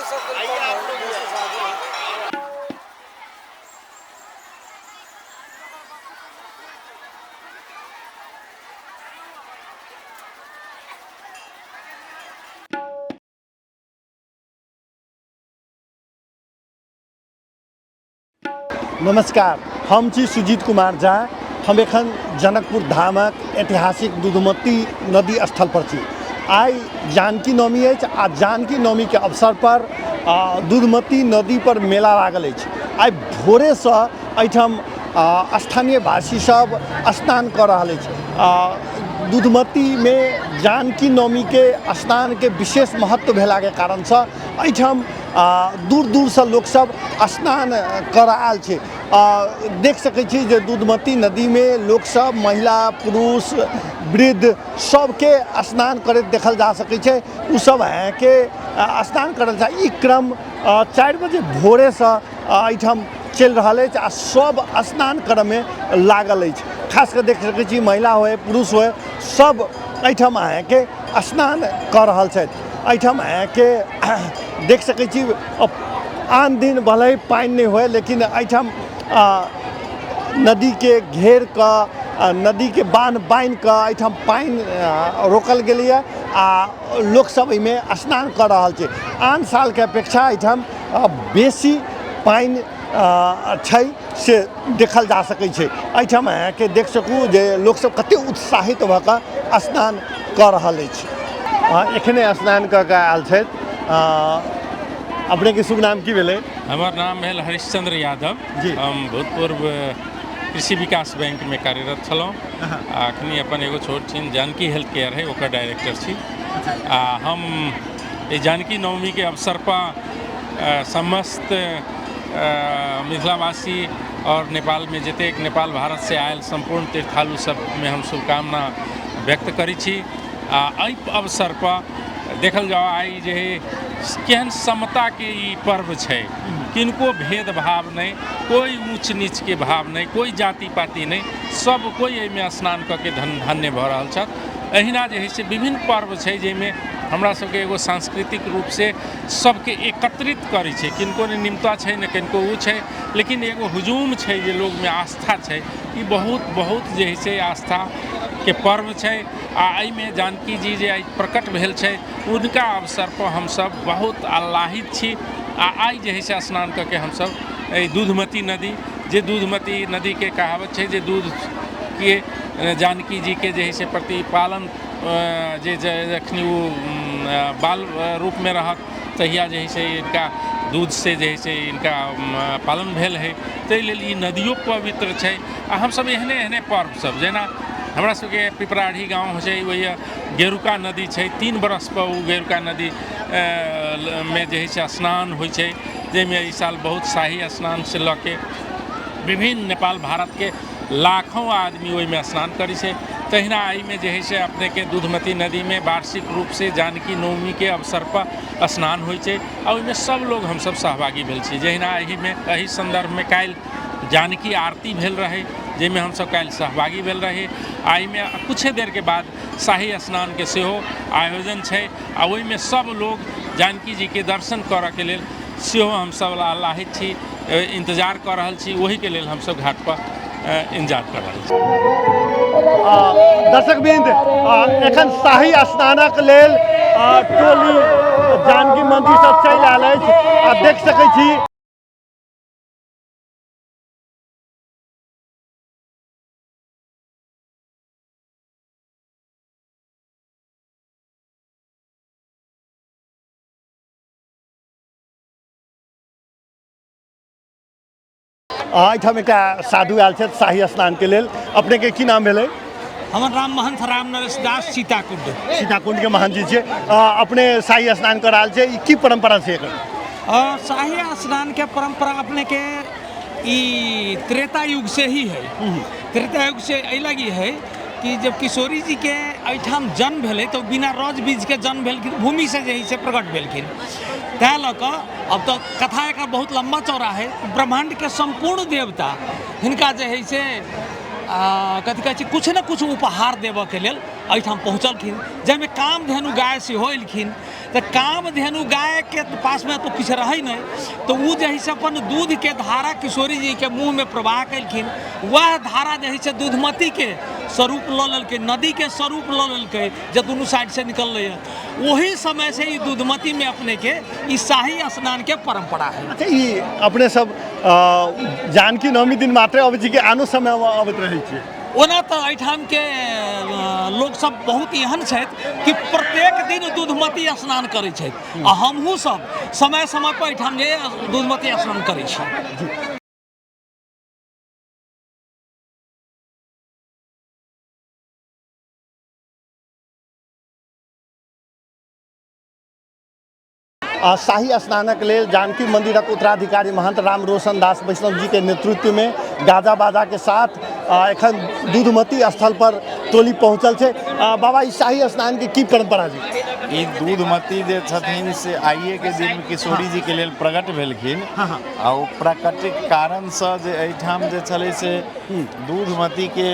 नमस्कार, हम छी सुजीत कुमार झा। हम एखन जनकपुर धामक ऐतिहासिक दुधमती नदी स्थल पर छी। आई जानकी नवमी अछि आ जानकी नवमी के अवसर पर दुधमती नदी पर मेला लागल अछि। आई भोरे से एहिठाम स्थानीय वासी सब स्नान कर रहल अछि। दुधमती में जानकी नवमी के स्नान के विशेष महत्व भेला के कारण से एहिठाम दूर दूर से लोग सब स्नान कर आयल छै। देख सकै छी जे दुधमती नदी में लोग सब महिला पुरुष वृद्ध सबके स्नान करैत देखल जा सकै छै। उ सब है के स्नान करल जा ई क्रम 4 बजे भोरे से एहिठाम चल रहा है आ सब स्नान करे में लागल अछि। खास कर देख सकै छी महिला होए पुरुष होए सब एहिठाम है के स्नान कर रहल छथि। एहिठाम है के देख सकै छी आन दिन भले ही पानी नहीं हुए लेकिन एहिठाम नदी के घेर का नदी के बांध के एहिठाम पानी रोकल गेलै आ लोग सब एहिमे स्नान कर रहल छै। आन साल के अपेक्षा एहिठाम बेसी पानी छै से देखल जा सकै छै। एहिठाम है के देख सकू जे लोग सब कते उत्साहित भऽ कऽ स्नान कर रहल अछि। एखने स्नान कऽ के आयल छथि। अपने के शुभ नाम की भेलै? हमार नाम भेल हरिश्चंद्र यादव जी। हम भूतपूर्व कृषि विकास बैंक में कार्यरत छलहुँ। अखनी अपन एगो छोट छीन जानकी हेल्थ केयर है ओकर डायरेक्टर छी। हम जानकी नवमी के अवसर पर समस्त मिथिलावासी और नेपाल में जतेक नेपाल भारत से आयल संपूर्ण तीर्थालु सब में हम शुभकामना व्यक्त करै छी। एहि अवसर पर देखल जाओ आई जे केहन समता के ई पर्व छै। किनको भेदभाव नहीं, कोई ऊंच नीच के भाव नहीं, कोई जाति पाति नहीं, सब कोई एहिमे स्नान कऽ के धन्य भऽ रहल छथि। अहिना जे है से विभिन्न पर्व छै जैमे हमरा सबके एगो सांस्कृतिक रूप से सबके एकत्रित करै छै। किनको ने निमता छै ने किनको ऊ छै, लेकिन एगो हुजूम छै जे लोग में आस्था छै। ई बहुत बहुत जे है से आस्था के पर्व छै। एहिमे जानकी जी जे आई प्रकट भेल छै उनका अवसर पर हम सब बहुत आह्लादित छी। आई जे है से स्नान करके हम सब दूधमती नदी जे दूधमती नदी के कहावत छै जे दूध के जानकी जी के जे है से प्रतिपालन जे जखनी वो बाल रूप में रहत तहिया जे है से इनका दूध से जे है से इनका पालन भेल है। ताहि लेल ई नदियों पवित्र छै। आ हम सब एहने एहने पर्व सब जेना हमरा सबके पिपराढ़ी गाँव छै वही गेरुका नदी छै। 3 बरस पर वो गेरुका नदी में जे है से स्नान होइ छै जैमे इस साल बहुत शाही स्नान से लऽ के विभिन्न नेपाल भारत के लाखों आदमी ओहि में स्नान करै छै। तहिना एहिमे जे है से अपने के दूधमती नदी में वार्षिक रूप से जानकी नवमी के अवसर पर स्नान होइ छै और ओहिमे सब लोग हम सब सहभागी भेल छी। जहिना एहि संदर्भ में काल्हि जानकी आरती भेल रहे जैमे हम सब काल्हि सहभागी भेल रही। एहिमे कुछ देर के बाद शाही स्नान के सेहो आयोजन छै आ ओहिमे सब लोग जानकी जी के दर्शन करऽ के लेल सेहो हम सब आह्लादित छी, इंतजार कर रहल छी। वही के लेल हम सब घाट पर इंतजार कर रहल छी। दर्शकवृंद एखन शाही स्नानक लेल टोली जानकी मंदिर से चलि आयल अछि आ देख सकै छी एहिठाम एकटा साधु आयल छथि शाही स्नान के लेल। अपने के की नाम भेलै? हमर नाम महंत राम नरेश दास सीताकुंड। सीताकुंड के महंत जी छियै। अपने शाही स्नान कर आयल छै, की परंपरा छै एकर? शाही स्नान के परंपरा अपने के ई त्रेता युग से ही है। त्रेता युग से एहि लगी है कि जब किशोरी जी के एहिठाम जन्म भेलै तो बिना रज बीज के जन्म भेलखिन, भूमि से जे है से प्रकट भेलखिन। तैं लऽ कऽ अब तो कथा एकर बहुत लम्बा चौड़ा है। ब्रह्मांड के संपूर्ण देवता हिनका जे है से कथी कहै छै कुछ न कुछ उपहार देबऽ के लेल एहिठाम पहुँचलखिन, जाहिमे कामधेनु गाय सेहो एलखिन। तो कामधेनु गाय के पास में तो कुछ रही नहीं, तो वो जही से अपन दूध के धारा किशोरी जी के मुँह में प्रवाह कलखिन, वह धारा जही से दूधमती के स्वरूप ल ललकै, नदी के स्वरूप ल ललकै, जब दोनों साइड से निकल रही है। वही समय से ही दूधमती में अपने के ई शाही स्नान के परंपरा है। अच्छा, ये अपने सब जानकी नवमी दिन मात्र अबै छी कि आनो समय में अबैत रहै छी? ओना तो एहिठाम के लोग सब बहुत एहन छथि कि प्रत्येक दिन दूधमती स्नान करै छथि, आ हमहूँ सब समय समय पर एहिठाम जे दूधमती स्नान करै छी। शाही स्नानक लेल जानकी मंदिरक उत्तराधिकारी महंत राम रोशन दास वैष्णव जी के नेतृत्व में गाजा बाजा के साथ एखन दूधमती स्थल पर टोली पहुँचल छै। बाबा, ई शाही स्नान के की परंपरा जी? ई दूधमती जे छथिन से आइए के दिन किशोरी जी के लेल प्रकट भेलखिन, आ ओ प्राकृतिक कारण से जे एहिठाम जे छलै से दूधमती के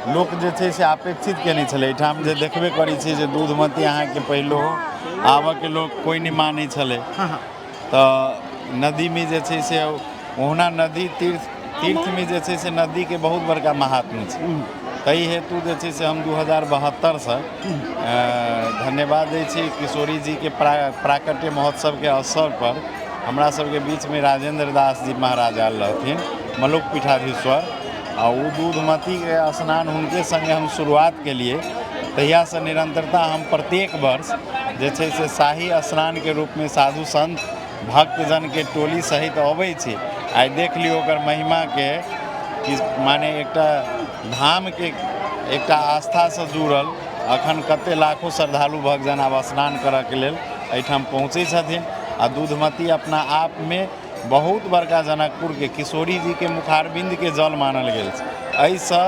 लोक जे छै से अपेक्षित केने छलै। एहिठाम जे देखबे करै छी जे दूधमती अहाँके पहिलो आबऽ के लोक कोई नहीं मानै छलै, तऽ नदी में जे छै से ओहना नदी तीर्थ में जे छै से नदी के बहुत बड़का महात्म्य छै। ताहि हेतु जे छै से हम 2072 से धन्यवाद दै छी किशोरी जी के प्राकट्य महोत्सव के अवसर पर हमरा सबके बीच में राजेंद्र दास जी महाराज आयल रहथिन, मलुक पीठाधीश्वर, आ वो दूधमती के स्नान हुनके संगे हम शुरुआत के लिए, तहिया से निरंतरता हम प्रत्येक वर्ष जे छै से शाही स्नान के रूप में साधु संत भक्तजन के टोली सहित अबै छी। आइ देख लियौ ओकर महिमा के कि माने एकटा धाम के एकटा आस्था से जुड़ल अखन कते लाखों श्रद्धालु भक्तजन आब स्नान करऽ के लेल एहिठाम पहुँचै छथिन। आ दूधमती अपना आप में बहुत बड़का जनकपुर के किशोरी जी के मुखारबिंद के जल मानल गेल छै। एहिसँ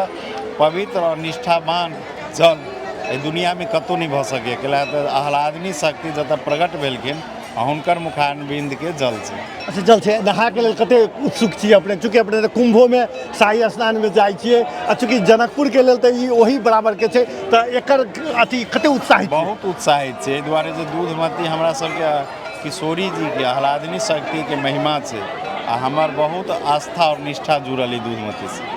पवित्र और निष्ठावान जल एहि दुनिया में कतौ नहीं भऽ सकैए, कैला तऽ आह्लादनी शक्ति जतऽ प्रकट भेलखिन हुनकर मुखारबिंद के जल छै। अच्छा, जल छै। नहा के लेल कते उत्सुक छी अपने? चूँकि अपने तऽ कुंभो में शाही स्नान में जाइ छियै, आ चूँकि जनकपुर के लेल तऽ ई ओही बराबर के छै, तऽ एकर अथी कते उत्साहित? बहुत उत्साहित छै, एहि दुआरे जे दूधमती हमरा सबके किशोरी जी के आह्लादनी शक्ति के महिमा छै, आ हमर बहुत आस्था और निष्ठा जुड़ल है दूधमती से।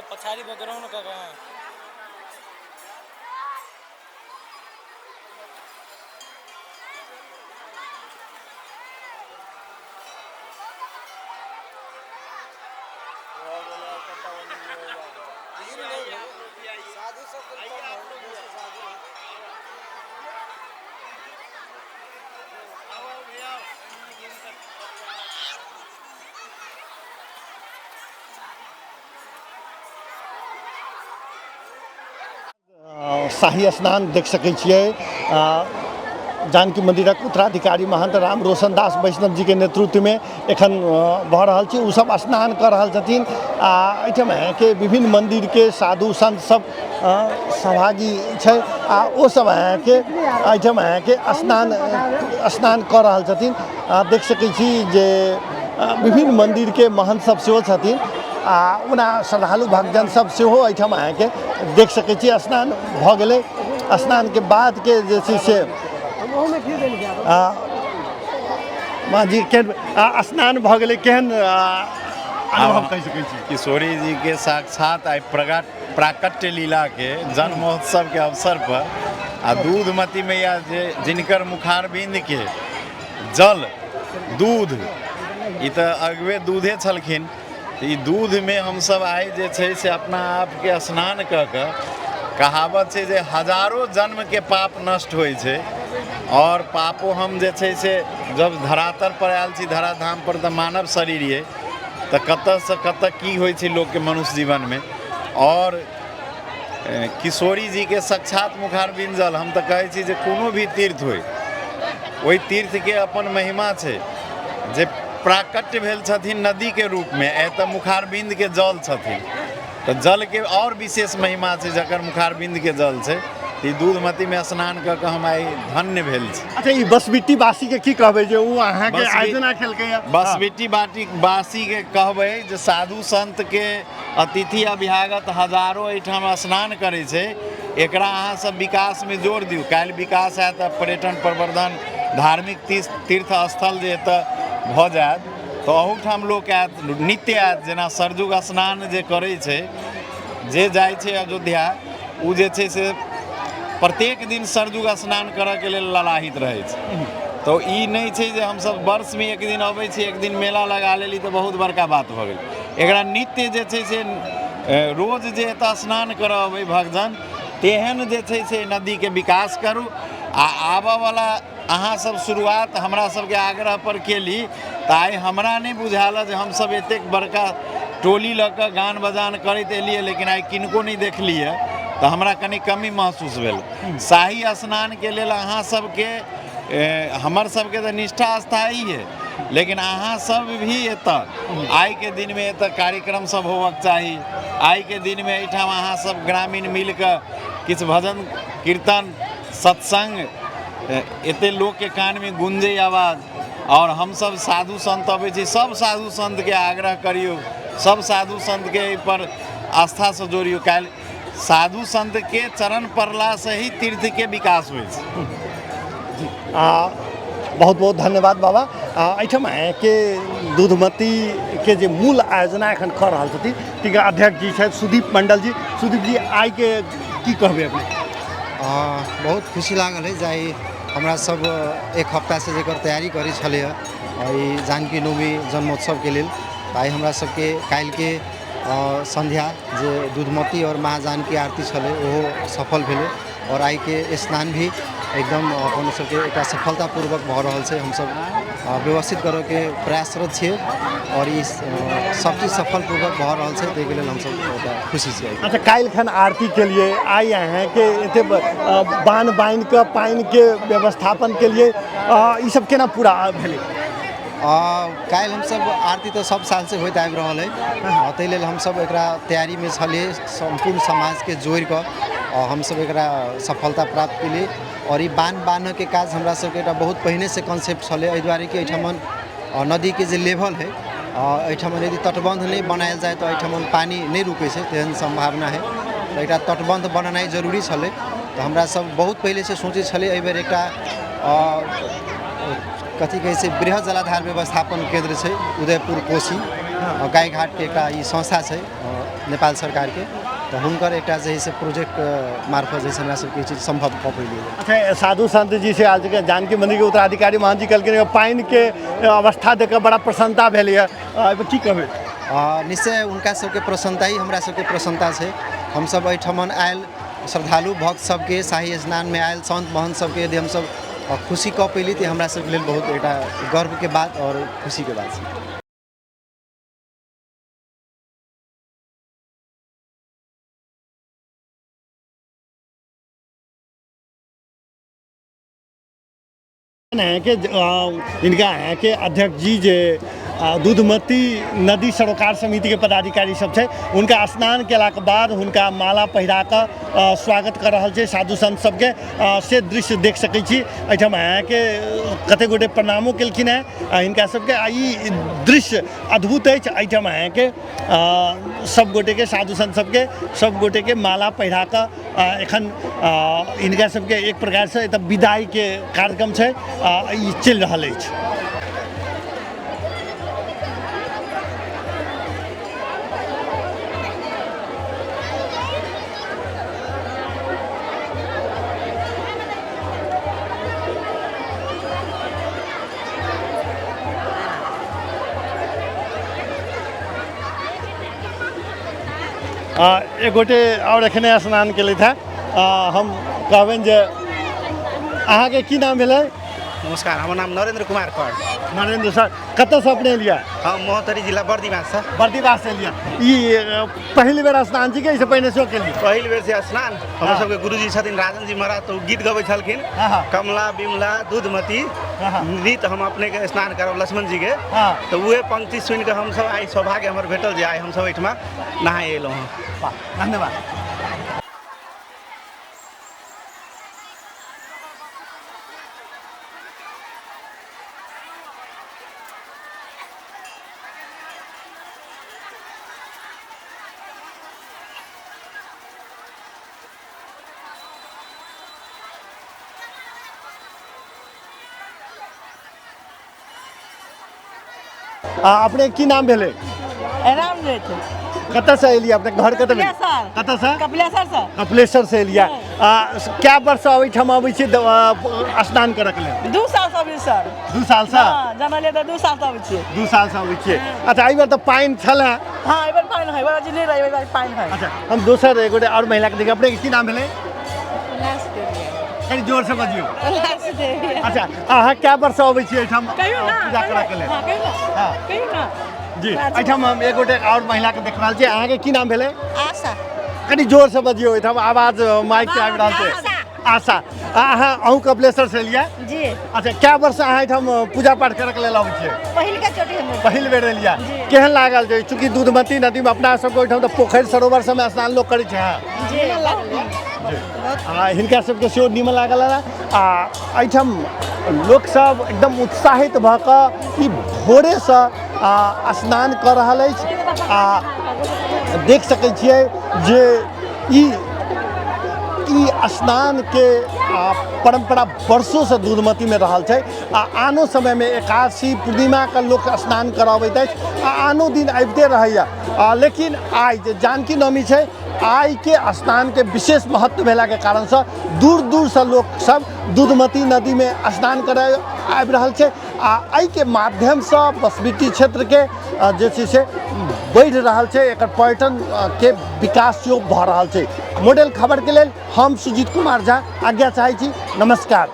पछाड़ी बैकग्राउंड का शाही स्नान देख सकै छियै। जानकी मंदिरक उत्तराधिकारी महंत राम रोशन दास वैष्णव जी के नेतृत्व में एखन भऽ रहल छै। ओ सब स्नान कर रहल छथिन, आ एहिठाम के विभिन्न मंदिर के साधु संत सब सहभागी छै, आ ओ सब के एहिठाम के स्नान कर रहल छथिन। देख सकै छी जे विभिन्न मंदिर के महंत सब सेहो छथिन, आ ओना श्रद्धालु भक्तजन सब सेहो एहिठाम के देख सकै छी। स्नान भऽ गेलै, स्नान के बाद के जे छै से माँ जी के स्नान भऽ गेलै, केहन अनुभव कहि सकै छी? किशोरी जी के साक्षात आइ प्राकट्य लीला के जन्म महोत्सव के अवसर पर आ दूधमती मैया जे जिनकर मुखारबिंद के जल दूध, ई तऽ अगवे दूधे छलखिन। ई दूध में हमसब आइ जे छै से अपना आप के स्नान कऽ कऽ, कहावत छै जे हजारों जन्म के पाप नष्ट होइ छै, और पापो हम जे छै से जब धरातल पर आयल छी, धराधाम पर तऽ मानव शरीर ये, तऽ कतऽसँ कतऽ की होइ छै लोक के मनुष्य जीवन में। और किशोरी जी के साक्षात मुखारबिंद जल, हम तऽ कहै छी जे कोनो भी तीर्थ होइ, ओहि तीर्थ के अपन महिमा छै, जे प्राकट्य भेल छथिन नदी के रूप में, एतऽ मुखारबिंद के जल छथिन। तो जल के और विशेष महिमा छै जकर मुखारबिंद के जल छै। ई दूधमती में स्नान कऽ के हम आइ धन्य भेल छी। अच्छा ई बसबिट्टी बासी के की कहबै जे उ अहाँ के आयोजना केलकै या बसबिट्टी बासी के कहबै जे साधु संत के अतिथि अभ्यागत हजारों एहिठाम स्नान करै छै। एकरा अहाँ सब विकास में जोर दियौ। काल्हि विकास हैत तऽ पर्यटन प्रवर्धन धार्मिक तीर्थ स्थल जे एतऽ भऽ जायत तऽ अहूठाम लोक आयत, नित्य आयत। जेना सरजुग स्नान जे करै छै, जे जाइ छै अयोध्या ओ जे छै से प्रत्येक दिन सरजुग स्नान करऽ के लेल ललाहित रहै छै। तो ई नहीं छै जे हमसब वर्ष में एक दिन अबै छी, एक दिन मेला लगा लेली तऽ बहुत बड़का बात भऽ गेल। एकरा नित्य जे छै से रोज जे एतऽ स्नान करऽ अबै भक्तजन, तेहन जे छै से नदी के विकास करू। आ आबऽ वाला अहाँ सब शुरुआत हमरा सबके आग्रह पर केली तऽ आइ हमरा नहीं बुझायल जे हमसब एतेक बड़का टोली लऽ कऽ गान बजान करैत एलियै, लेकिन आइ किनको नहीं देखलियै तऽ हमरा कनि कमी महसूस भेल। शाही स्नान के लेल अहाँ सबके हमर सबके तऽ निष्ठा स्थायी है, लेकिन अहाँ सब भी एतऽ आइ के दिन में एतऽ कार्यक्रम सब होबक चाही। आइ के दिन में एहिठाम अहाँ सब ग्रामीण मिल कऽ किछु भजन कीर्तन सत्संग एते लोग के कान में गूंजे आवाज। और हम सब साधु संत अबै छी, सब साधु संत के आग्रह करियो, सब साधु संत के पर आस्था से जोड़ियो। काल्हि साधु संत के चरण पड़ला से ही तीर्थ के विकास होइ छै। बहुत बहुत धन्यवाद बाबा। एहिठाम के दूधमती के जे मूल आयोजना एखन कर रहल छथिन तिनका अध्यक्ष जी छथि सुदीप मंडल जी। सुदीप जी आइ के की कहबै अपने? बहुत खुशी लागल है जे हमरा सब एक हफ्ता से जेकर तैयारी करी छले ई जानकी नवमी जन्मोत्सव के लेल। आइ हमरा सबके काल्हि के संध्या जे दूधमती और महाजानकी आरती छले ओहो सफल भेलै और आइ के स्नान भी एकदम अपन सबके एक सफलतापूर्वक भऽ रहल छै। हमसब व्यवस्थित करऽ के प्रयासरत छियै और ई सब चीज सफलपूर्वक भऽ रहल छै, ताहिके लेल हमसब खुशी छियै। अच्छा काल्हि खन आरती के लिए आइ अहाँ के एते बान्हि के पानि के व्यवस्थापन के लिए ई सब केना पूरा भेलै? काल्हि हमसब आरती तो सब साल से होइत आबि रहल है, ताहि लेल हमसब एकरा तैयारी में छलिए। संपूर्ण समाज के जोड़ि कऽ हमसब एकरा सफलता प्राप्त केलिए। और ई बान्ह के काज हमरा सबके एकटा बहुत पहिने से कॉन्सेप्ट छलै, एहि दुआरे कि एहिठामन नदी के जे लेवल है एहिठामन यदि तटबंध नहीं बनायल जाए तो एहिठामन पानी नहीं रुकै छै, तेहन संभावना है। तो एकटा तटबंध बननाइ जरूरी छलै। तो हमरा सब बहुत पहले से सोचे छलै एहि बेर एकटा कथी कहै छै बृहद जलाधार व्यवस्थापन केंद्र छै उदयपुर कोशी गायघाट के एकटा ई संस्था छै नेपाल सरकार के। तो हुनकर एक से प्रोजेक्ट मार्फत जैसे हमरा सबके चीज संभव कऽ पेलिए। अच्छा साधु संत जी से आज के जानकी मंदिर के उत्तराधिकारी महान जी कहलखिन पानि के अवस्था देख के बड़ा प्रसन्नता भेल है, की कहबै? निश्चय उनका सबके प्रसन्नता ही हमरा सबके प्रसन्नता छै। हमसब एहिठमन आयल श्रद्धालु भक्त सबके शाही स्नान में आयल संत महंत सबके यदि हमसब खुशी कऽ पेली तऽ हमरा सबके लेल बहुत एक गर्व के बात और खुशी के बात छै। है कि इनका है कि अध्यक्ष जी जे दूधमती नदी सरोकार समिति के पदाधिकारी सब छै, उनका स्नान केला के बाद उनका माला पहिरा कऽ स्वागत कर रहल छै साधु संत सबके। से दृश्य देख सकै छी। एहिठाम है कि कते गोटे प्रणामो केलखिन है इनका सबके। ई दृश्य अद्भुत अछि। एहिठाम है कि सब गोटे के साधु संत सबके सब गोटे के माला पहिरा कऽ एखन इनका सबके एक प्रकार से एतऽ विदाई के कार्यक्रम छै ई चलि रहल अछि। एक गोटे और एखने स्नान केले था। हम कहबनि जे अहाँ के की नाम भेलै? नमस्कार, हमर नाम नरेंद्र कुमार कर। नरेंद्र सर कतऽ से अपने लिया हम मोहतरी जिला बर्दीवास से बर्दीवास से लिया पहली बेर स्नान छी के इससे पहले शो के लिए पहिल बेर से स्नान हमर सबके गुरुजी छथिन राजन जी महाराज, तो गीत गबै छलखिन हाँ। कमला बिमला दूधमती हाँ। नृत हम अपने के स्नान करब लक्ष्मण जी के। हाँ। तो उहे पंक्ति सुनि के हम सब आई सौभाग्य हमर भेटल जे आई हम सब एठमा नहाय एलहुँ हँ। वाह, धन्यवाद। अपने की नाम भेले आराम जे छै कतऽ से एलिए अपने घर कतऽ भेल कपिलेश्वर। कतऽ से कपिलेश्वर से कपिलेश्वर से एलिए क्या वर्ष एहिठाम अबै छी स्नान करऽ के लेल 2 साल से अभी सर 2 साल से जनलिए तऽ 2 साल से अबै छियै 2 साल से अबै छियै अच्छा एहि बेर तऽ पानि छलै हाँ एहि बेर पानि है बड़ा जिले रही एहि बेर पानि है अच्छा हम दोसर एगो और महिला के देखिए अपने की नाम भेलै कनी जोर से बजियो अच्छा अहाँ क्या वर्ष अबै छी एहिठाम पूजा करऽ के लेल हाँ कहियो ना जी एहिठाम हम एक गोटे और महिला के देख रहल छी अहाँ के की नाम भेलै आशा कनी जोर से बजियो एहिठाम आवाज माइक से आबि रहल छै आशा अहाँ अहूँ कपिलेश्वर से एलिए जी अच्छा क्या वर्ष अहाँ एहिठाम पूजा पाठ करऽ के लेल अबै छियै पहिल का चोटी हम पहिल बेर एलिए केहन लागल जे चूँकि दूधमती नदी में अपना सबके ओहिठाम तऽ पोखरि सरोवर सबमे स्नान लोक करै छै जी हिनका सबके सेहो नीमन लागल है आ एहिठाम लोक सब एकदम उत्साहित भऽ कऽ ई भोरेसँ स्नान कऽ रहल अछि आ देख सकै छियै जे ई स्नान के परंपरा वर्षों से दूधमती में रहल छै आ आनो समय में एकादशी पूर्णिमा के लोक स्नान कराबैत अछि आ आनो दिन आबिते रहैया लेकिन आइ जे जानकी नवमी छै आइ के स्नान के विशेष महत्व भेला के कारण से दूर दूर से लोक सब दूधमती नदी में स्नान करे आबि रहल छै आ एहि के माध्यम से बसबिट्टी क्षेत्र के जे छै से बढ़ि रहल छै एकर पर्यटन के विकास सेहो भऽ रहल छै मॉडल खबर के लेल हम सुजीत कुमार झा आज्ञा चाहै छी नमस्कार।